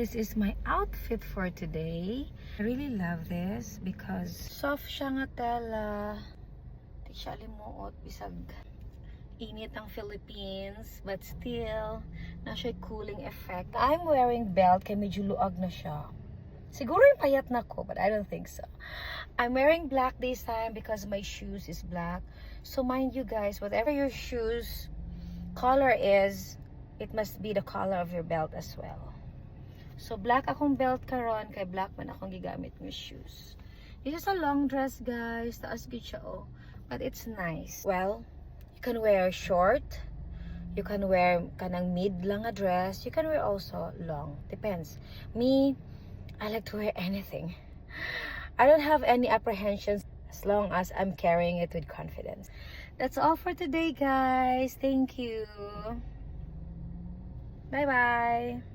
this is my outfit for today. I really love this because soft siya nga tela. Di siya limuot bisag init ang Philippines, but still na siya cooling effect. I'm wearing belt kay medyo luag na siya. Siguro yung payat na ko, but I don't think so. I'm wearing black this time because my shoes is black. So mind you guys, whatever your shoes color is, it must be the color of your belt as well. So black akong belt karon, kay black man akong gigamit ng shoes. This is a long dress guys, taas gid siya oh, but it's nice. Well, you can wear short, you can wear kanang mid lang a dress, you can wear also long, depends. Me, I like to wear anything. I don't have any apprehensions as long as I'm carrying it with confidence. That's all for today guys. Thank you. Bye bye.